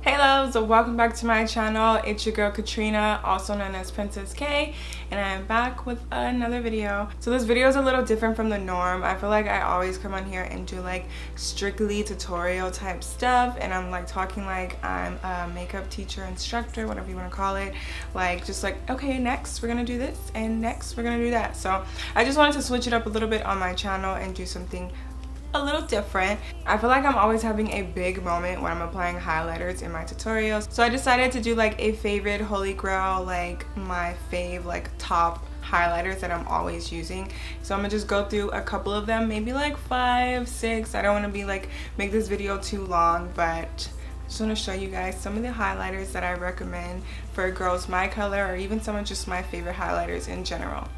Hey loves, welcome back to my channel. It's your girl Katrina, also known as Princess K, and I am back with another video. So this video is a little different from the norm. I feel like I always come on here and do like strictly tutorial type stuff, and I'm like talking like I'm a makeup teacher, instructor, whatever you want to call it. Like just like, okay, next we're gonna do this and next we're gonna do that. So I just wanted to switch it up a little bit on my channel and do something a little different. I feel like I'm always having a big moment when I'm applying highlighters in my tutorials, so I decided to do like a favorite holy grail, like my fave like top highlighters that I'm always using. So I'm gonna just go through a couple of them, maybe like 5, 6. I don't want to be like make this video too long, but I just want to show you guys some of the highlighters that I recommend for girls my color, or even some of just my favorite highlighters in general.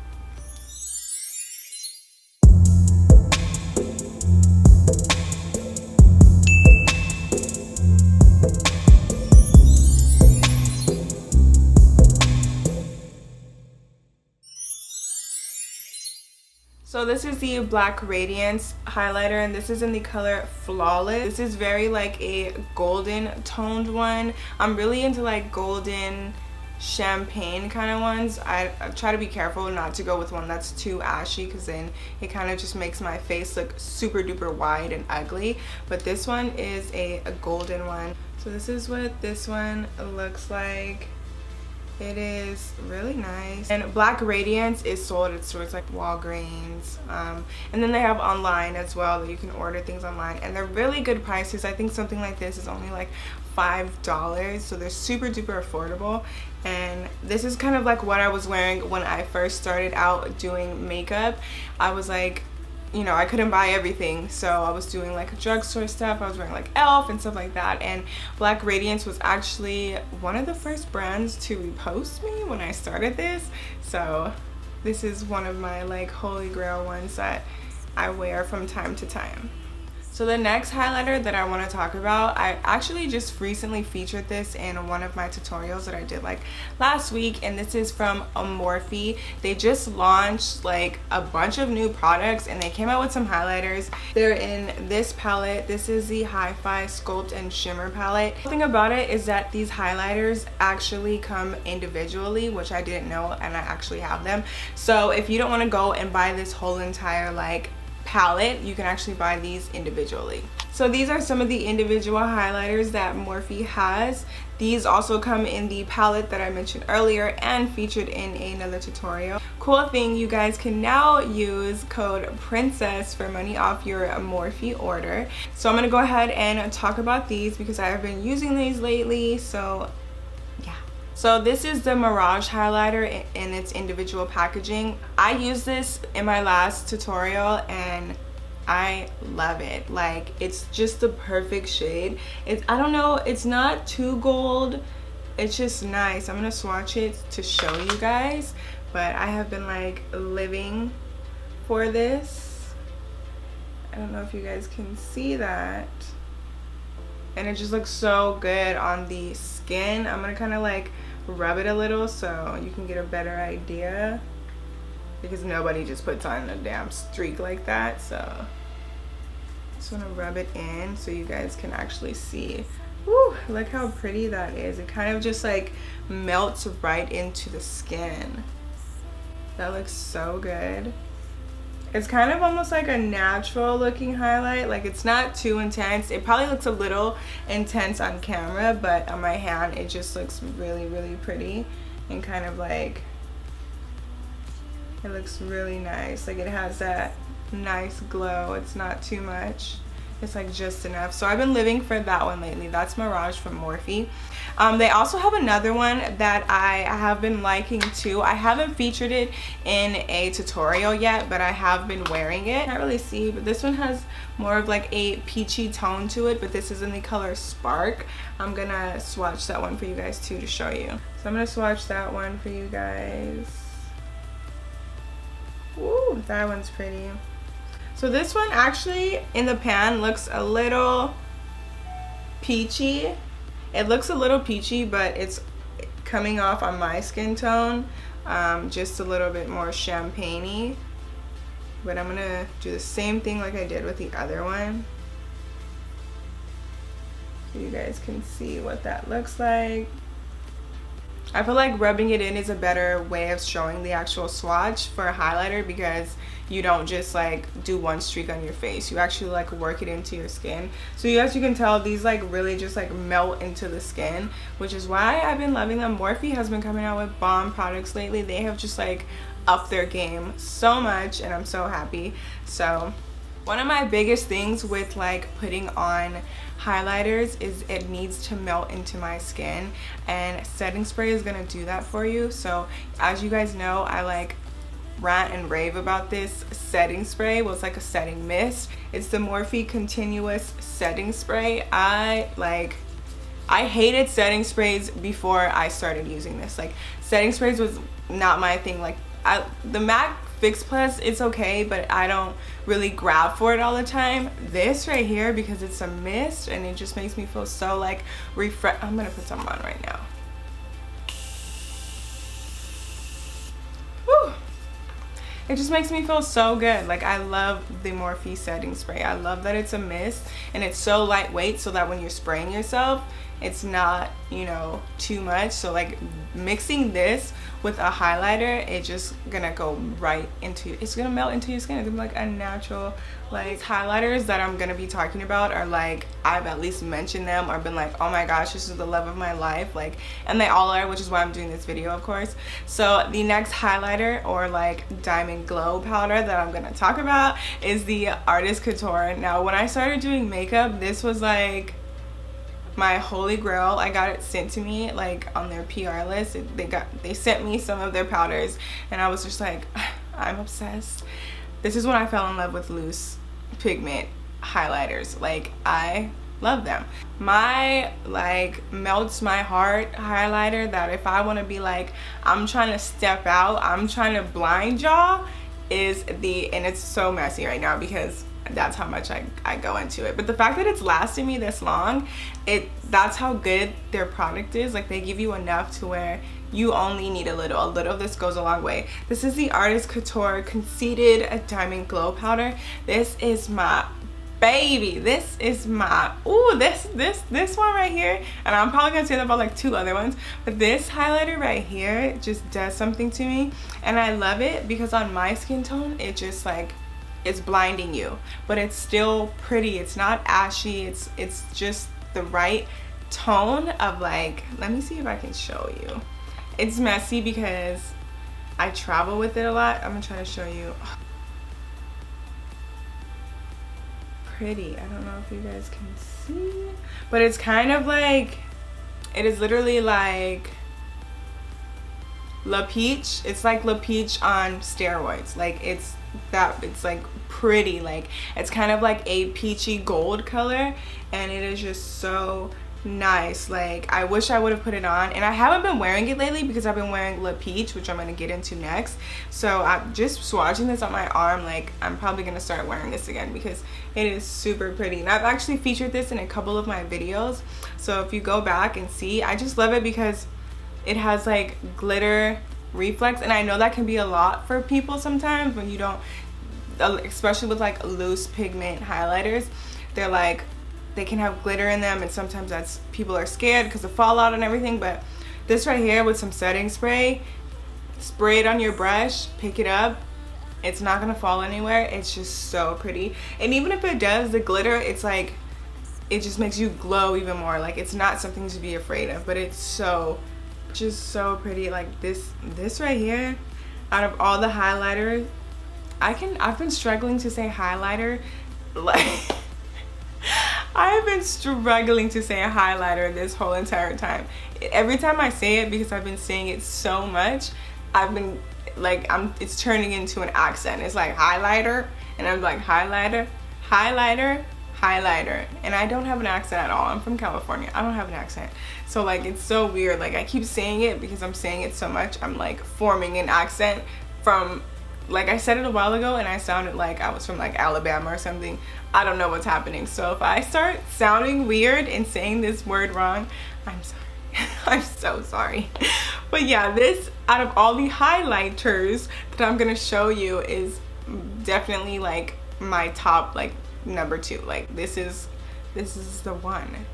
So this is the Black Radiance highlighter, and this is in the color Flawless. This is very like a golden toned one. I'm really into like golden champagne kind of ones. I try to be careful not to go with one that's too ashy, because then it kind of just makes my face look super duper wide and ugly. But this one is a golden one. So this is what this one looks like. It is really nice, and Black Radiance is sold at stores like Walgreens, and then they have online as well that you can order things online, and they're really good prices. I think something like this is only like $5, so they're super duper affordable. And this is kind of like what I was wearing when I first started out doing makeup. I was like, you know, I couldn't buy everything, so I was doing like drugstore stuff. I was wearing like e.l.f. and stuff like that, and Black Radiance was actually one of the first brands to repost me when I started this. So this is one of my like holy grail ones that I wear from time to time. So the next highlighter that I want to talk about, I actually just recently featured this in one of my tutorials that I did like last week, and this is from Morphe. They just launched like a bunch of new products, and they came out with some highlighters. They're in this palette. This is the Hi-Fi Sculpt and Shimmer palette. The thing about it is that these highlighters actually come individually, which I didn't know, and I actually have them. So if you don't want to go and buy this whole entire like palette, you can actually buy these individually. So these are some of the individual highlighters that Morphe has. These also come in the palette that I mentioned earlier and featured in another tutorial. Cool thing, you guys can now use code PRINCESS for money off your Morphe order. So I'm gonna go ahead and talk about these because I have been using these lately. So So this is the Mirage Highlighter in its individual packaging. I used this in my last tutorial and I love it. Like, it's just the perfect shade. I don't know, it's not too gold. It's just nice. I'm gonna swatch it to show you guys, but I have been like living for this. I don't know if you guys can see that. And it just looks so good on the skin. I'm gonna kind of like rub it a little so you can get a better idea, because nobody just puts on a damn streak like that. So just want to rub it in so you guys can actually see. Woo, look how pretty that is. It kind of just like melts right into the skin. That looks so good. It's kind of almost like a natural looking highlight. Like, it's not too intense. It probably looks a little intense on camera, but on my hand it just looks really, really pretty, and kind of like, it looks really nice. Like, it has that nice glow. It's not too much. It's like just enough. So I've been living for that one lately. That's Mirage from Morphe. They also have another one that I have been liking too. I haven't featured it in a tutorial yet, but I have been wearing it. Can't really see, but this one has more of like a peachy tone to it, but this is in the color Spark. I'm gonna swatch that one for you guys too to show you. So I'm gonna swatch that one for you guys. Woo, that one's pretty. So this one actually in the pan looks a little peachy. It looks a little peachy, but it's coming off on my skin tone just a little bit more champagne-y. But I'm gonna do the same thing like I did with the other one. so you guys can see what that looks like. I feel like rubbing it in is a better way of showing the actual swatch for a highlighter, because you don't just like do one streak on your face, you actually like work it into your skin. So as you can tell, these like really just like melt into the skin, which is why I've been loving them. Morphe has been coming out with bomb products lately. They have just like upped their game so much, and I'm so happy. So one of my biggest things with like putting on highlighters is it needs to melt into my skin, and setting spray is gonna do that for you. So as you guys know, I like rant and rave about this setting spray. Well, it's like a setting mist. It's the Morphe continuous setting spray. I hated setting sprays before I started using this. Like, setting sprays was not my thing. Like, the MAC Fix Plus, it's okay, but I don't really grab for it all the time. This right here, because it's a mist and it just makes me feel so like refresh. I'm gonna put some on right now. Whew. It just makes me feel so good. Like, I love the Morphe setting spray. I love that it's a mist and it's so lightweight, so that when you're spraying yourself, it's not, you know, too much. So like mixing this with a highlighter, it's just gonna go right into, it's gonna melt into your skin. It's gonna be like a natural, like, highlighters that I'm gonna be talking about are like, I've at least mentioned them or been like, oh my gosh, this is the love of my life. Like, and they all are, which is why I'm doing this video, of course. So the next highlighter, or like diamond glow powder, that I'm gonna talk about is the Artist Couture. Now, when I started doing makeup, this was like my holy grail. I got it sent to me like on their PR list. They sent me some of their powders, and I was just like, I'm obsessed. This is when I fell in love with loose pigment highlighters. Like, I love them. My like melts my heart highlighter, that if I want to be like, I'm trying to step out, I'm trying to blind jaw, is the, and it's so messy right now because that's how much I go into it, but the fact that it's lasting me this long, that's how good their product is. Like, they give you enough to where you only need a little of this goes a long way. This is the Artist Couture Conceded Diamond Glow Powder. This is my baby. This is my, ooh, this one right here, and I'm probably gonna say that about like 2 other ones, but this highlighter right here just does something to me, and I love it because on my skin tone, it just like, it's blinding you, but it's still pretty. It's not ashy. It's just the right tone of like, let me see if I can show you. It's messy because I travel with it a lot. I'm gonna try to show you. Pretty. I don't know if you guys can see, but it's kind of like, it is literally like La Peach. It's like La Peach on steroids. Like, it's like pretty, like it's kind of like a peachy gold color, and it is just so nice. Like, I wish I would have put it on, and I haven't been wearing it lately because I've been wearing La Peach, which I'm going to get into next. So I'm just swatching this on my arm. Like, I'm probably going to start wearing this again because it is super pretty, and I've actually featured this in a couple of my videos. So if you go back and see, I just love it because it has like glitter reflex, and I know that can be a lot for people sometimes when you don't, especially with like loose pigment highlighters. They're like, they can have glitter in them, and sometimes that's, people are scared because of fallout and everything. But this right here with some setting spray, spray it on your brush, pick it up, it's not gonna fall anywhere. It's just so pretty, and even if it does, the glitter, it's like, it just makes you glow even more. Like, it's not something to be afraid of, but it's so, just so pretty. Like, this right here, out of all the highlighters, I've been struggling to say highlighter, like I've been struggling to say a highlighter this whole entire time. Every time I say it, because I've been saying it so much, I've been like, it's turning into an accent. It's like highlighter, and I'm like highlighter, highlighter, highlighter, and I don't have an accent at all. I'm from California. I don't have an accent. So like, it's so weird. Like, I keep saying it because I'm saying it so much, I'm like forming an accent from, like, I said it a while ago and I sounded like I was from like Alabama or something. I don't know what's happening. So if I start sounding weird and saying this word wrong, I'm sorry. I'm so sorry. But yeah, this, out of all the highlighters that I'm gonna show you, is definitely like my top, like number 2. Like, this is the one.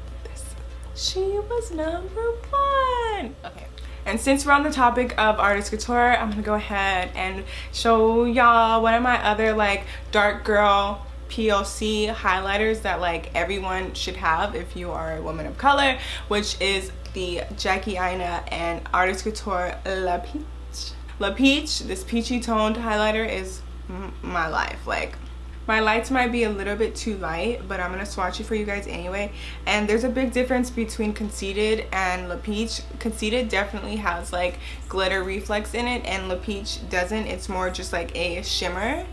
she was #1. Okay. And since we're on the topic of artist couture, I'm gonna go ahead and show y'all one of my other like dark girl POC highlighters that like everyone should have if you are a woman of color, which is the Jackie Aina and Artist Couture La Peach. La Peach, this peachy toned highlighter is my life. Like, my lights might be a little bit too light, but I'm gonna swatch it for you guys anyway. And there's a big difference between Conceded and La Peach. Conceded definitely has like glitter reflex in it, and La Peach doesn't. It's more just like a shimmer.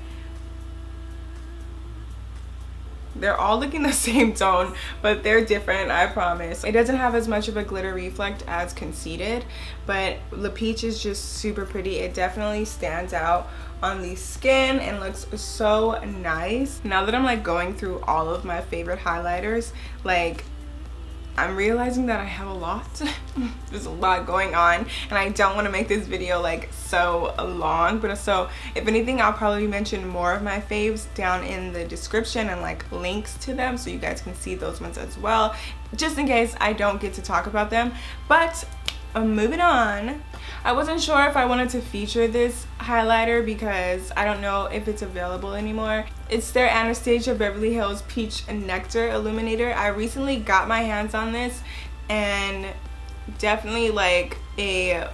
They're all looking the same tone, but they're different, I promise. It doesn't have as much of a glitter reflect as Conceded, but La Peach is just super pretty. It definitely stands out on the skin and looks so nice. Now that I'm like going through all of my favorite highlighters, like I'm realizing that I have a lot. There's a lot going on, and I don't want to make this video like so long, but so if anything, I'll probably mention more of my faves down in the description and like links to them so you guys can see those ones as well, just in case I don't get to talk about them. But moving on, I wasn't sure if I wanted to feature this highlighter because I don't know if it's available anymore. It's their Anastasia Beverly Hills Peach Nectar Illuminator. I recently got my hands on this, and definitely like a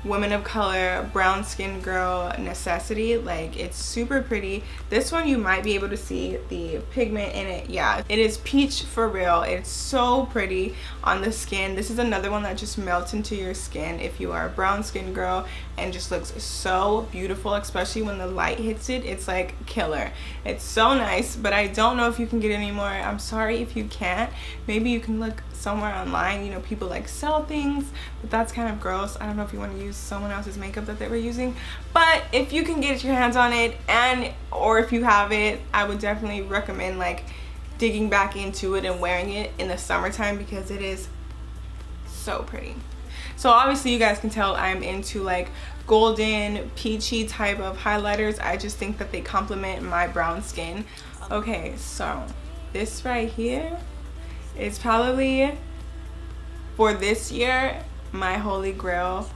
women of color, brown skin girl necessity. Like, it's super pretty. This one you might be able to see the pigment in it. Yeah, it is peach for real. It's so pretty on the skin. This is another one that just melts into your skin if you are a brown skin girl, and just looks so beautiful, especially when the light hits it. It's like killer. It's so nice, but I don't know if you can get any more. I'm sorry if you can't. Maybe you can look somewhere online. You know, people like sell things, but that's kind of gross. I don't know if you want to use someone else's makeup that they were using, but if you can get your hands on it, and or if you have it, I would definitely recommend like digging back into it and wearing it in the summertime because it is so pretty. So obviously you guys can tell I'm into like golden peachy type of highlighters. I just think that they complement my brown skin. Okay, so this right here is probably for this year my holy grail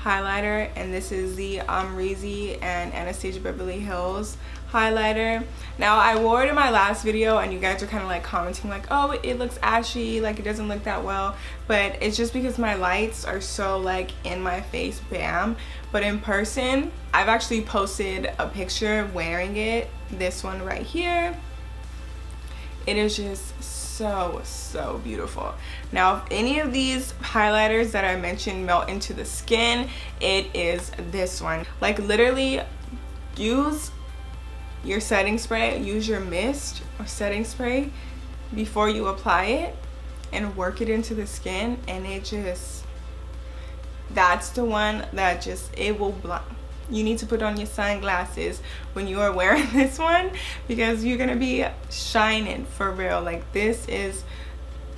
highlighter, and this is the Amrezy and Anastasia Beverly Hills highlighter. Now, I wore it in my last video and you guys are kind of like commenting like, oh, it looks ashy, like it doesn't look that well, but it's just because my lights are so like in my face, bam. But in person, I've actually posted a picture wearing it, this one right here. It is just so beautiful. Now, if any of these highlighters that I mentioned melt into the skin, it is this one. Like, literally use your setting spray, use your mist or setting spray before you apply it and work it into the skin, and it just, that's the one that just, it will blind. You need to put on your sunglasses when you are wearing this one because you're gonna be shining for real. Like, this is,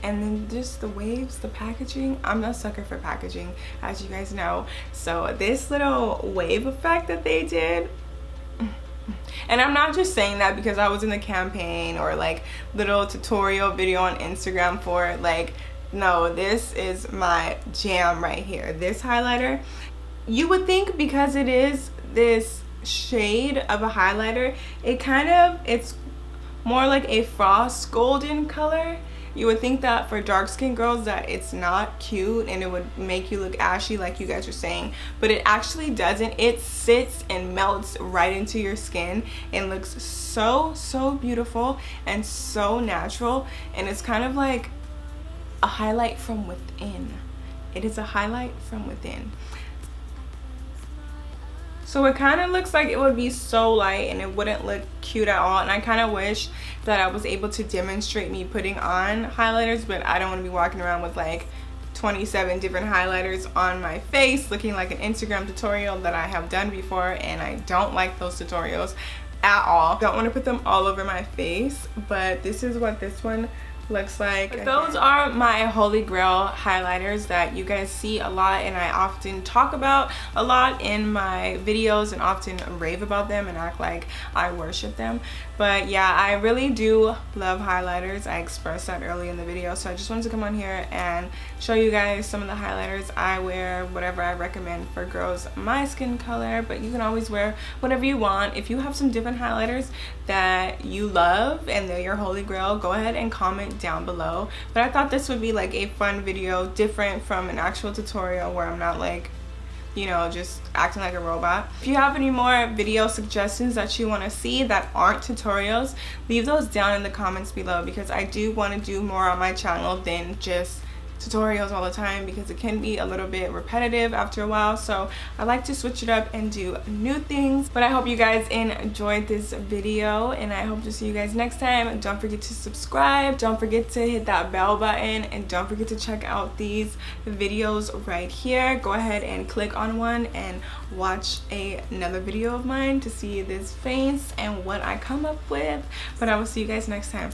and then just the waves, the packaging. I'm a sucker for packaging, as you guys know. So this little wave effect that they did, and I'm not just saying that because I was in the campaign or like little tutorial video on Instagram for it. Like, no, this is my jam right here. This highlighter, you would think because it is this shade of a highlighter, it's more like a frost golden color. You would think that for dark skinned girls that it's not cute and it would make you look ashy like you guys are saying, but it actually doesn't. It sits and melts right into your skin and looks so beautiful and so natural, and it's kind of like a highlight from within. It is a highlight from within. So it kind of looks like it would be so light and it wouldn't look cute at all, and I kind of wish that I was able to demonstrate me putting on highlighters, but I don't want to be walking around with like 27 different highlighters on my face looking like an Instagram tutorial that I have done before, and I don't like those tutorials at all. Don't want to put them all over my face, but this is what this one looks like. But those are my holy grail highlighters that you guys see a lot and I often talk about a lot in my videos and often rave about them and act like I worship them. But yeah, I really do love highlighters. I expressed that early in the video, so I just wanted to come on here and show you guys some of the highlighters I wear, whatever I recommend for girls my skin color. But you can always wear whatever you want. If you have some different highlighters that you love and they're your holy grail, go ahead and comment down below. But I thought this would be like a fun video, different from an actual tutorial where I'm not like, you know, just acting like a robot. If you have any more video suggestions that you want to see that aren't tutorials, leave those down in the comments below, because I do want to do more on my channel than just tutorials all the time, because it can be a little bit repetitive after a while. So I like to switch it up and do new things. But I hope you guys enjoyed this video, and I hope to see you guys next time. Don't forget to subscribe, don't forget to hit that bell button, and don't forget to check out these videos right here. Go ahead and click on one and watch another video of mine to see this face and what I come up with. But I will see you guys next time.